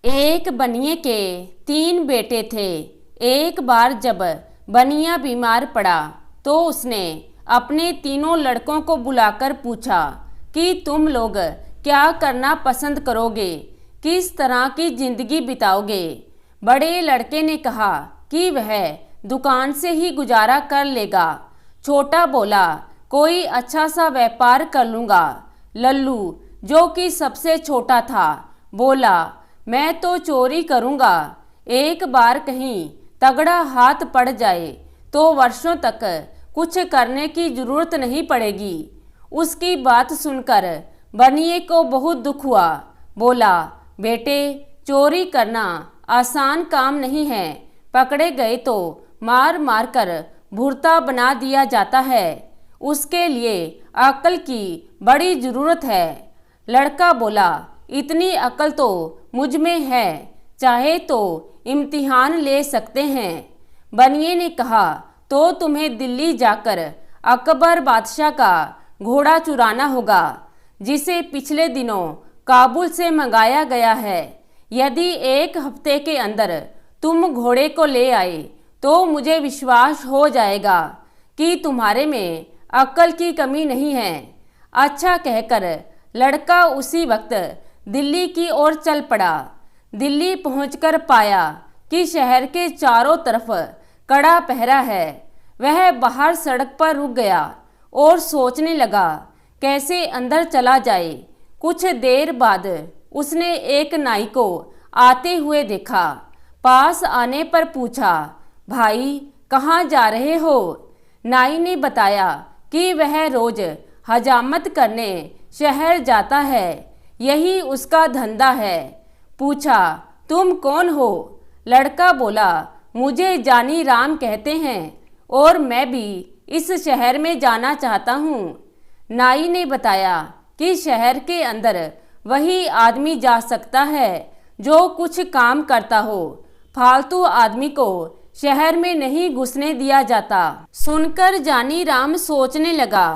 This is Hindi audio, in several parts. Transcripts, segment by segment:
एक बनिए के 3 बेटे थे। एक बार जब बनिया बीमार पड़ा तो उसने अपने तीनों लड़कों को बुलाकर पूछा कि तुम लोग क्या करना पसंद करोगे, किस तरह की जिंदगी बिताओगे। बड़े लड़के ने कहा कि वह दुकान से ही गुजारा कर लेगा। छोटा बोला कोई अच्छा सा व्यापार कर लूँगा। लल्लू जो कि सबसे छोटा था बोला मैं तो चोरी करूँगा। एक बार कहीं तगड़ा हाथ पड़ जाए तो वर्षों तक कुछ करने की जरूरत नहीं पड़ेगी। उसकी बात सुनकर बनिए को बहुत दुख हुआ। बोला बेटे चोरी करना आसान काम नहीं है, पकड़े गए तो मार मार कर भुर्ता बना दिया जाता है। उसके लिए अक्ल की बड़ी जरूरत है। लड़का बोला इतनी अक्ल तो मुझ में है, चाहे तो इम्तिहान ले सकते हैं। बनिए ने कहा तो तुम्हें दिल्ली जाकर अकबर बादशाह का घोड़ा चुराना होगा, जिसे पिछले दिनों काबुल से मंगाया गया है। यदि 1 हफ्ते के अंदर तुम घोड़े को ले आए तो मुझे विश्वास हो जाएगा कि तुम्हारे में अक्ल की कमी नहीं है। अच्छा कहकर लड़का उसी वक्त दिल्ली की ओर चल पड़ा। दिल्ली पहुंचकर पाया कि शहर के चारों तरफ कड़ा पहरा है। वह बाहर सड़क पर रुक गया और सोचने लगा कैसे अंदर चला जाए। कुछ देर बाद उसने एक नाई को आते हुए देखा। पास आने पर पूछा भाई कहाँ जा रहे हो। नाई ने बताया कि वह रोज हजामत करने शहर जाता है, यही उसका धंधा है। पूछा तुम कौन हो। लड़का बोला मुझे जानी राम कहते हैं और मैं भी इस शहर में जाना चाहता हूँ। नाई ने बताया कि शहर के अंदर वही आदमी जा सकता है जो कुछ काम करता हो, फालतू आदमी को शहर में नहीं घुसने दिया जाता। सुनकर जानी राम सोचने लगा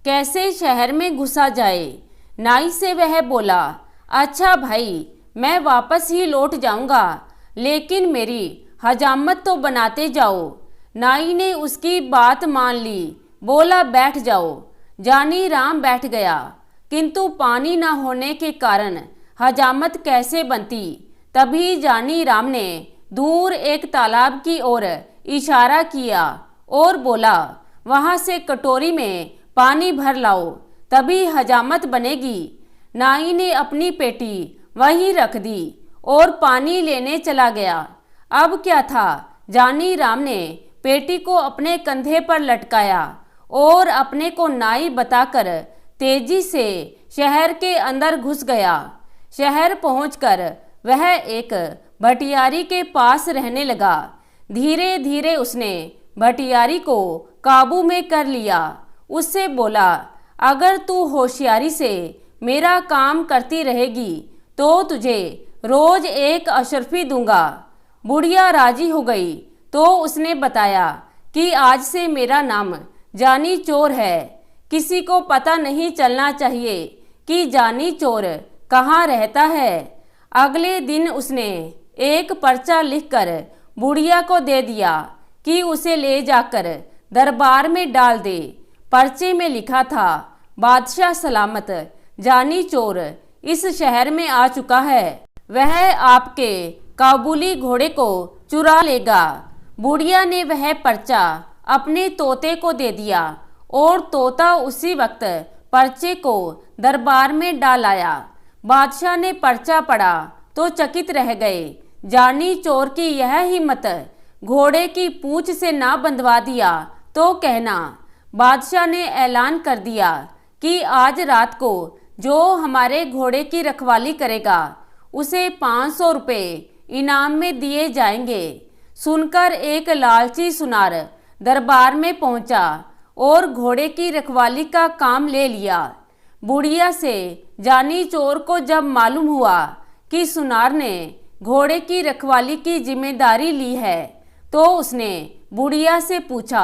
कैसे शहर में घुसा जाए। नाई से वह बोला अच्छा भाई मैं वापस ही लौट जाऊंगा, लेकिन मेरी हजामत तो बनाते जाओ। नाई ने उसकी बात मान ली। बोला बैठ जाओ। जानी राम बैठ गया, किंतु पानी न होने के कारण हजामत कैसे बनती। तभी जानी राम ने दूर एक तालाब की ओर इशारा किया और बोला वहां से कटोरी में पानी भर लाओ, तभी हजामत बनेगी। नाई ने अपनी पेटी वहीं रख दी और पानी लेने चला गया। अब क्या था, जानी राम ने पेटी को अपने कंधे पर लटकाया और अपने को नाई बताकर तेजी से शहर के अंदर घुस गया। शहर पहुंचकर वह एक भटियारी के पास रहने लगा। धीरे धीरे उसने भटियारी को काबू में कर लिया। उससे बोला अगर तू होशियारी से मेरा काम करती रहेगी तो तुझे रोज एक अशर्फी दूंगा। बुढ़िया राजी हो गई तो उसने बताया कि आज से मेरा नाम जानी चोर है, किसी को पता नहीं चलना चाहिए कि जानी चोर कहाँ रहता है। अगले दिन उसने एक पर्चा लिखकर बुढ़िया को दे दिया कि उसे ले जाकर दरबार में डाल दे। पर्चे में लिखा था बादशाह सलामत, जानी चोर इस शहर में आ चुका है, वह आपके काबुली घोड़े को चुरा लेगा। बुढ़िया ने वह पर्चा अपने तोते को दे दिया और तोता उसी वक्त पर्चे को दरबार में डाल आया। बादशाह ने पर्चा पढ़ा तो चकित रह गए। जानी चोर की यह हिम्मत, घोड़े की पूंछ से ना बंधवा दिया तो कहना। बादशाह ने ऐलान कर दिया कि आज रात को जो हमारे घोड़े की रखवाली करेगा उसे 500 रुपये इनाम में दिए जाएंगे। सुनकर एक लालची सुनार दरबार में पहुंचा और घोड़े की रखवाली का काम ले लिया। बुढ़िया से जानी चोर को जब मालूम हुआ कि सुनार ने घोड़े की रखवाली की जिम्मेदारी ली है तो उसने बुढ़िया से पूछा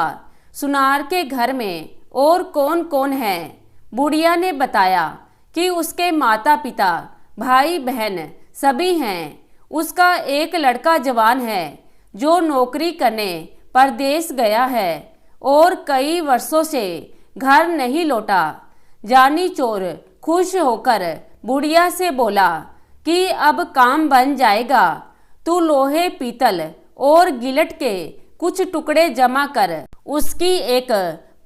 सुनार के घर में और कौन कौन है। बुढ़िया ने बताया कि उसके माता पिता भाई बहन सभी हैं। उसका एक लड़का जवान है जो नौकरी करने परदेश गया है और कई वर्षों से घर नहीं लौटा। जानी चोर खुश होकर बुढ़िया से बोला कि अब काम बन जाएगा। तू लोहे पीतल और गिलट के कुछ टुकड़े जमा कर उसकी एक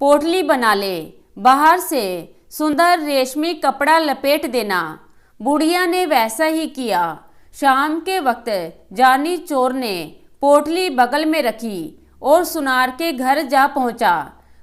पोटली बना ले, बाहर से सुंदर रेशमी कपड़ा लपेट देना। बुढ़िया ने वैसा ही किया। शाम के वक्त जानी चोर ने पोटली बगल में रखी और सुनार के घर जा पहुंचा।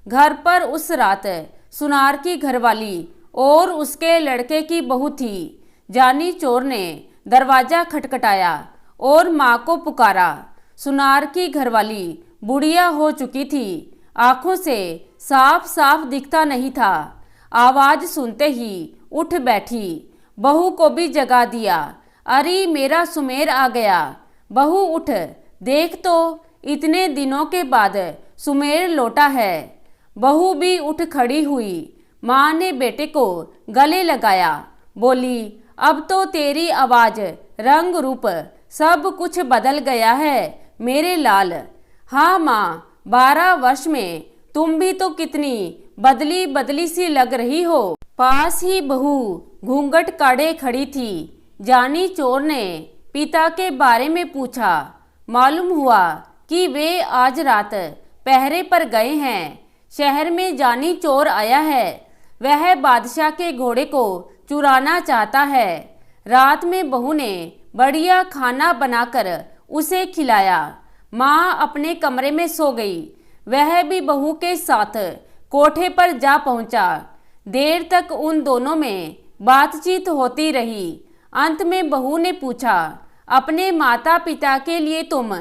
घर पर उस रात सुनार की घरवाली और उसके लड़के की बहू थी। जानी चोर ने दरवाजा खटखटाया और माँ को पुकारा। सुनार की घरवाली बुढ़िया हो चुकी थी, आंखों से साफ साफ दिखता नहीं था। आवाज सुनते ही उठ बैठी, बहू को भी जगा दिया। अरे मेरा सुमेर आ गया, बहू उठ देख तो, इतने दिनों के बाद सुमेर लौटा है। बहू भी उठ खड़ी हुई। माँ ने बेटे को गले लगाया, बोली अब तो तेरी आवाज रंग रूप सब कुछ बदल गया है मेरे लाल। हाँ माँ, 12 वर्ष में तुम भी तो कितनी बदली बदली सी लग रही हो। पास ही बहू घूंघट काढ़े खड़ी थी। जानी चोर ने पिता के बारे में पूछा। मालूम हुआ कि वे आज रात पहरे पर गए हैं। शहर में जानी चोर आया है। वह बादशाह के घोड़े को चुराना चाहता है। रात में बहू ने बढ़िया खाना बनाकर उसे खिलाया। माँ अपने कमरे में सो गई। वह भी बहू के साथ कोठे पर जा पहुंचा। देर तक उन दोनों में बातचीत होती रही। अंत में बहू ने पूछा, अपने माता पिता के लिए तुम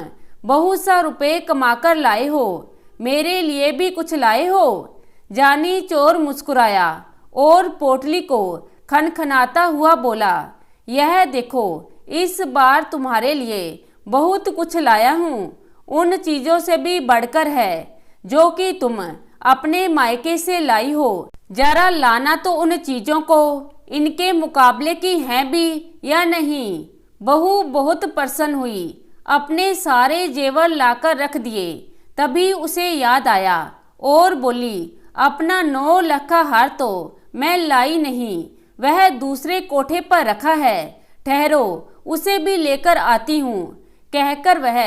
बहुत सा रुपए कमाकर लाए हो, मेरे लिए भी कुछ लाए हो? जानी चोर मुस्कुराया और पोटली को खनखनाता हुआ बोला, यह देखो, इस बार तुम्हारे लिए बहुत कुछ लाया हूँ। उन चीजों से भी बढ़कर है जो कि तुम अपने मायके से लाई हो। जरा लाना तो उन चीजों को, इनके मुकाबले की हैं भी या नहीं। बहू बहुत प्रसन्न हुई, अपने सारे जेवर लाकर रख दिए। तभी उसे याद आया और बोली, अपना 9 लाख का हार तो मैं लाई नहीं, वह दूसरे कोठे पर रखा है। ठहरो, उसे भी लेकर आती हूँ। कहकर वह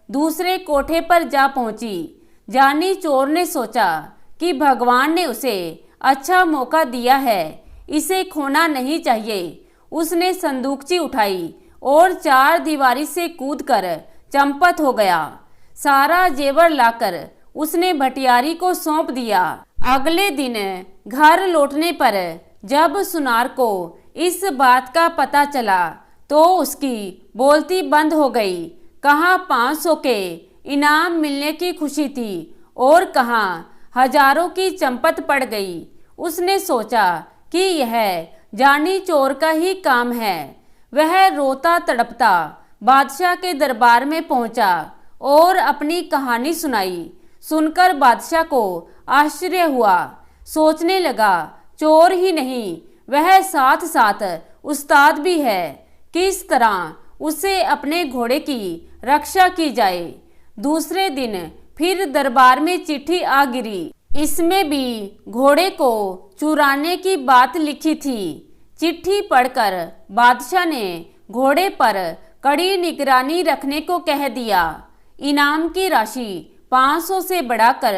दूसरे कोठे पर जा पहुंची। जानी चोर ने सोचा कि भगवान ने उसे अच्छा मौका दिया है, इसे खोना नहीं चाहिए। उसने संदूकची उठाई और 4 दीवारी से कूदकर चंपत हो गया। सारा जेवर लाकर उसने भटियारी को सौंप दिया। अगले दिन घर लौटने पर जब सुनार को इस बात का पता चला तो उसकी बोलती बंद हो गई। कहाँ 500 के इनाम मिलने की खुशी थी और कहाँ हजारों की चंपत पड़ गई। उसने सोचा कि यह जानी चोर का ही काम है। वह रोता तड़पता बादशाह के दरबार में पहुंचा और अपनी कहानी सुनाई। सुनकर बादशाह को आश्चर्य हुआ। सोचने लगा, चोर ही नहीं, वह साथ साथ उस्ताद भी है। किस तरह उसे अपने घोड़े की रक्षा की जाए। दूसरे दिन फिर दरबार में चिट्ठी आ गिरी। इसमें भी घोड़े को चुराने की बात लिखी थी। चिट्ठी पढ़कर बादशाह ने घोड़े पर कड़ी निगरानी रखने को कह दिया। इनाम की राशि 500 से बढ़ाकर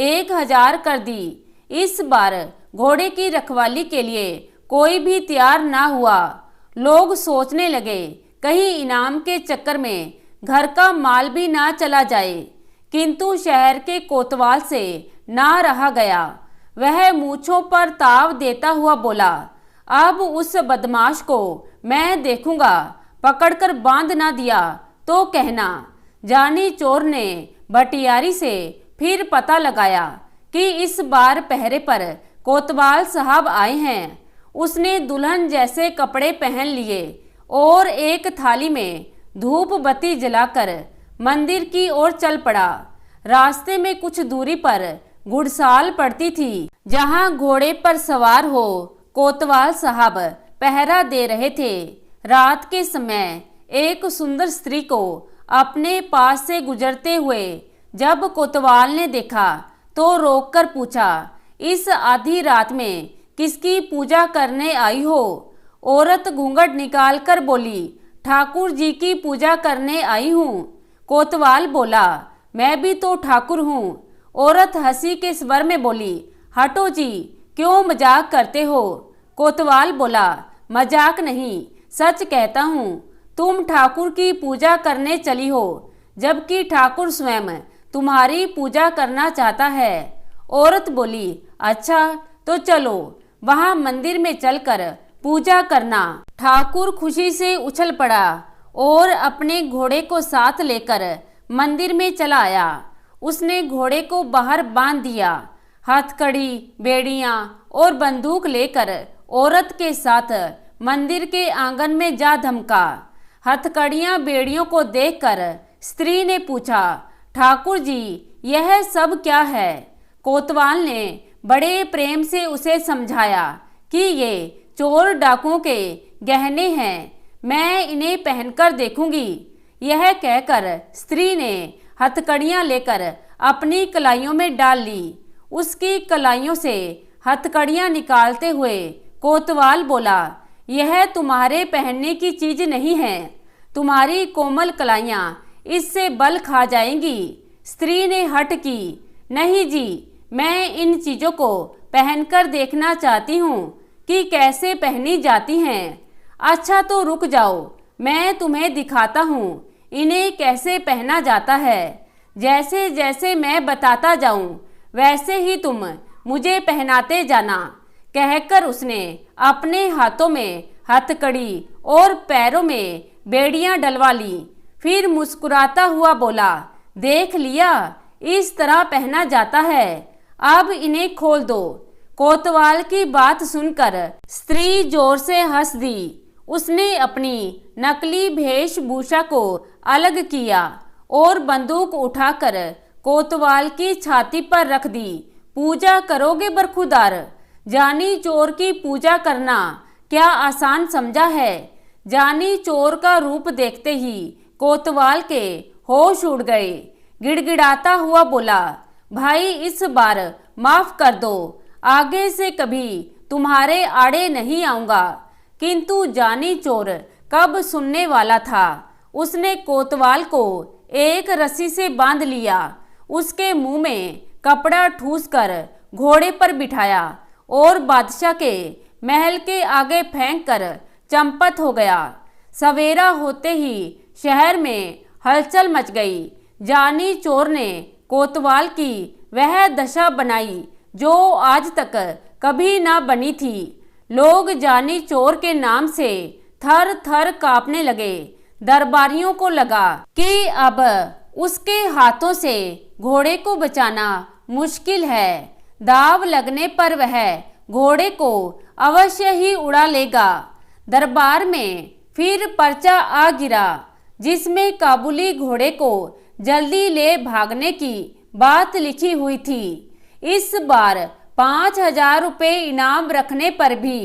1000 कर दी। इस बार घोड़े की रखवाली के लिए कोई भी तैयार ना हुआ। लोग सोचने लगे कहीं इनाम के चक्कर में घर का माल भी ना चला जाए। किंतु शहर के कोतवाल से ना रहा गया। वह मूंछों पर ताव देता हुआ बोला, अब उस बदमाश को मैं देखूंगा, पकड़कर बांध ना दिया तो कहना। जानी चोर ने भटियारी से फिर पता लगाया कि इस बार पहरे पर कोतवाल साहब आए हैं। उसने दुल्हन जैसे कपड़े पहन लिए और एक थाली में धूप बत्ती जलाकर मंदिर की ओर चल पड़ा। रास्ते में कुछ दूरी पर घुड़साल पड़ती थी, जहां घोड़े पर सवार हो कोतवाल साहब पहरा दे रहे थे। रात के समय एक सुंदर स्त्री को अपने पास से गुजरते हुए जब कोतवाल ने देखा तो रोककर पूछा, इस आधी रात में किसकी पूजा करने आई हो? औरत घूंघट निकालकर बोली, ठाकुर जी की पूजा करने आई हूँ। कोतवाल बोला, मैं भी तो ठाकुर हूँ। औरत हंसी के स्वर में बोली, हटो जी, क्यों मजाक करते हो? कोतवाल बोला, मजाक नहीं, सच कहता हूँ, तुम ठाकुर की पूजा करने चली हो, जबकि ठाकुर स्वयं तुम्हारी पूजा करना चाहता है। औरत बोली, अच्छा तो चलो, वहां मंदिर में चलकर पूजा करना। ठाकुर खुशी से उछल पड़ा और अपने घोड़े को साथ लेकर मंदिर में चला आया। उसने घोड़े को बाहर बांध दिया। हथकड़ी, बेड़ियां और बंदूक लेकर औरत के साथ मंदिर के आंगन में जा धमका। हथकड़ियां बेड़ियों को देखकर स्त्री ने पूछा, ठाकुर जी, यह सब क्या है? कोतवाल ने बड़े प्रेम से उसे समझाया कि ये चोर डाकुओं के गहने हैं, मैं इन्हें पहनकर देखूंगी। यह कहकर स्त्री ने हथकड़ियां लेकर अपनी कलाइयों में डाल ली। उसकी कलाइयों से हथकड़ियां निकालते हुए कोतवाल बोला, यह तुम्हारे पहनने की चीज नहीं है, तुम्हारी कोमल कलाइयां इससे बल खा जाएंगी। स्त्री ने हट की, नहीं जी, मैं इन चीजों को पहनकर देखना चाहती हूँ कि कैसे पहनी जाती हैं। अच्छा तो रुक जाओ, मैं तुम्हें दिखाता हूँ इन्हें कैसे पहना जाता है। जैसे जैसे मैं बताता जाऊं वैसे ही तुम मुझे पहनाते जाना। कहकर उसने अपने हाथों में हथकड़ी और पैरों में बेड़ियां डलवा ली। फिर मुस्कुराता हुआ बोला, देख लिया, इस तरह पहना जाता है, अब इन्हें खोल दो। कोतवाल की बात सुनकर स्त्री जोर से हंस दी। उसने अपनी नकली वेशभूषा को अलग किया और बंदूक उठाकर कोतवाल की छाती पर रख दी। पूजा करोगे बरखुदार? जानी चोर की पूजा करना क्या आसान समझा है? जानी चोर का रूप देखते ही कोतवाल के होश उड़ गए। गिड़गिड़ाता हुआ बोला, भाई इस बार माफ कर दो, आगे से कभी तुम्हारे आड़े नहीं आऊंगा। किंतु जानी चोर कब सुनने वाला था। उसने कोतवाल को एक रस्सी से बांध लिया, उसके मुंह में कपड़ा ठूसकर घोड़े पर बिठाया और बादशाह के महल के आगे फेंक कर चंपत हो गया। सवेरा होते ही शहर में हलचल मच गई। जानी चोर ने कोतवाल की वह दशा बनाई जो आज तक कभी ना बनी थी। लोग जानी चोर के नाम से थर थर कांपने लगे। दरबारियों को लगा कि अब उसके हाथों से घोड़े को बचाना मुश्किल है। दाव लगने पर वह घोड़े को अवश्य ही उड़ा लेगा। दरबार में फिर पर्चा आ गिरा जिसमें काबुली घोड़े को जल्दी ले भागने की बात लिखी हुई थी। इस बार 5,000 रुपये इनाम रखने पर भी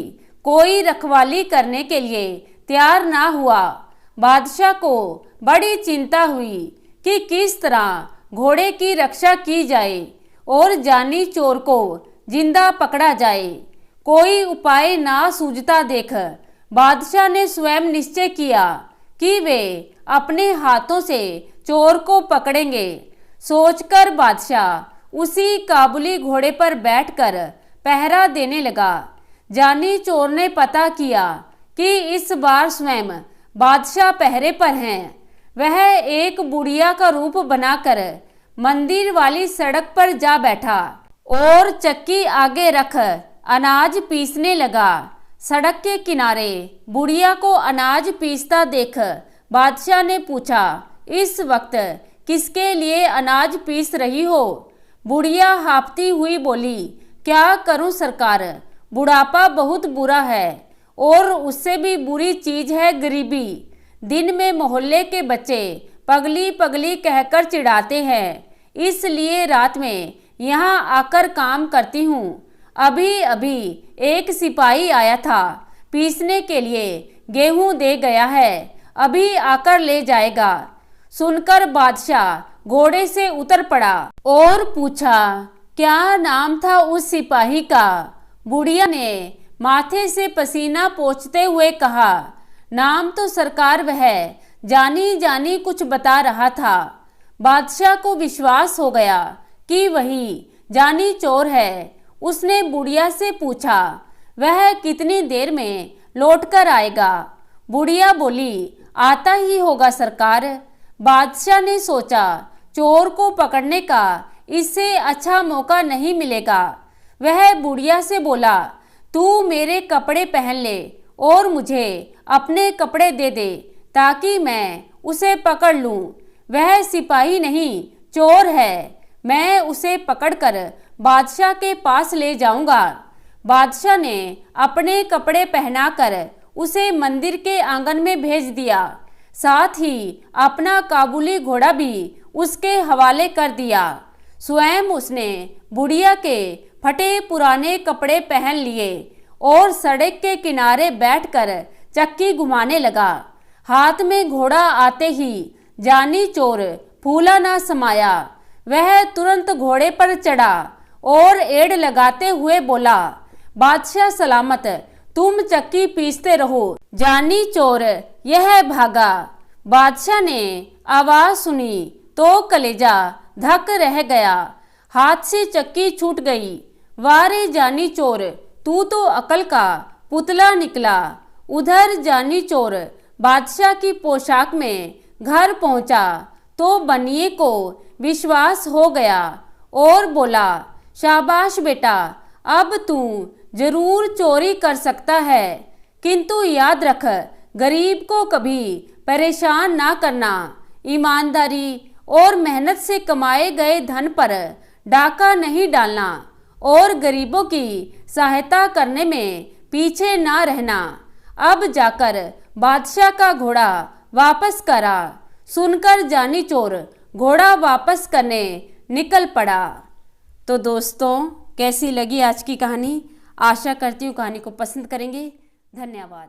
कोई रखवाली करने के लिए तैयार ना हुआ। बादशाह को बड़ी चिंता हुई कि किस तरह घोड़े की रक्षा की जाए और जानी चोर को जिंदा पकड़ा जाए। कोई उपाय ना सूझता देख बादशाह ने स्वयं निश्चय किया कि वे अपने हाथों से चोर को पकड़ेंगे। सोचकर बादशाह उसी काबुली घोड़े पर बैठकर पहरा देने लगा। जानी चोर ने पता किया कि इस बार स्वयं बादशाह पहरे पर हैं। वह एक बुढ़िया का रूप बनाकर मंदिर वाली सड़क पर जा बैठा और चक्की आगे रख अनाज पीसने लगा। सड़क के किनारे बुढ़िया को अनाज पीसता देख बादशाह ने पूछा, इस वक्त किसके लिए अनाज पीस रही हो? बुढ़िया हांफती हुई बोली, क्या करूं सरकार, बुढ़ापा बहुत बुरा है और उससे भी बुरी चीज है गरीबी। दिन में मोहल्ले के बच्चे पगली पगली कहकर चिढ़ाते हैं, इसलिए रात में यहाँ आकर काम करती हूँ। अभी अभी एक सिपाही आया था, पीसने के लिए गेहूं दे गया है, अभी आकर ले जाएगा। सुनकर बादशाह घोड़े से उतर पड़ा और पूछा, क्या नाम था उस सिपाही का? बुढ़िया ने माथे से पसीना पोंछते हुए कहा, नाम तो सरकार वह जानी जानी कुछ बता रहा था। बादशाह को विश्वास हो गया कि वही जानी चोर है। उसने बुढ़िया से पूछा, वह कितनी देर में लौटकर आएगा? बुढ़िया बोली, आता ही होगा सरकार। बादशाह ने सोचा, चोर को पकड़ने का इससे अच्छा मौका नहीं मिलेगा। वह बुढ़िया से बोला, तू मेरे कपड़े पहन ले और मुझे अपने कपड़े दे दे ताकि मैं उसे पकड़ लूं। वह सिपाही नहीं, चोर है। मैं उसे पकड़कर बादशाह के पास ले जाऊंगा। बादशाह ने अपने कपड़े पहनाकर उसे मंदिर के आंगन में भेज दिया। साथ ही अपना काबुली घोड़ा भी उसके हवाले कर दिया। स्वयं उसने बुढ़िया के फटे पुराने कपड़े पहन लिए और सड़क के किनारे बैठकर चक्की घुमाने लगा। हाथ में घोड़ा आते ही जानी चोर फूला ना समाया। वह तुरंत घोड़े पर चढ़ा और एड़ लगाते हुए बोला, बादशाह सलामत, तुम चक्की पीसते रहो। जानी चोर यह भागा। बादशाह ने आवाज सुनी तो कलेजा धक रह गया। हाथ से चक्की छूट गई। वारे जानी चोर, तू तो अकल का पुतला निकला। उधर जानी चोर बादशाह की पोशाक में घर पहुंचा तो बनिए को विश्वास हो गया और बोला, शाबाश बेटा, अब तू जरूर चोरी कर सकता है, किंतु याद रख, गरीब को कभी परेशान ना करना। ईमानदारी और मेहनत से कमाए गए धन पर डाका नहीं डालना और गरीबों की सहायता करने में पीछे ना रहना। अब जाकर बादशाह का घोड़ा वापस करा। सुनकर जानी चोर घोड़ा वापस करने निकल पड़ा। तो दोस्तों, कैसी लगी आज की कहानी? आशा करती हूँ कहानी को पसंद करेंगे। धन्यवाद।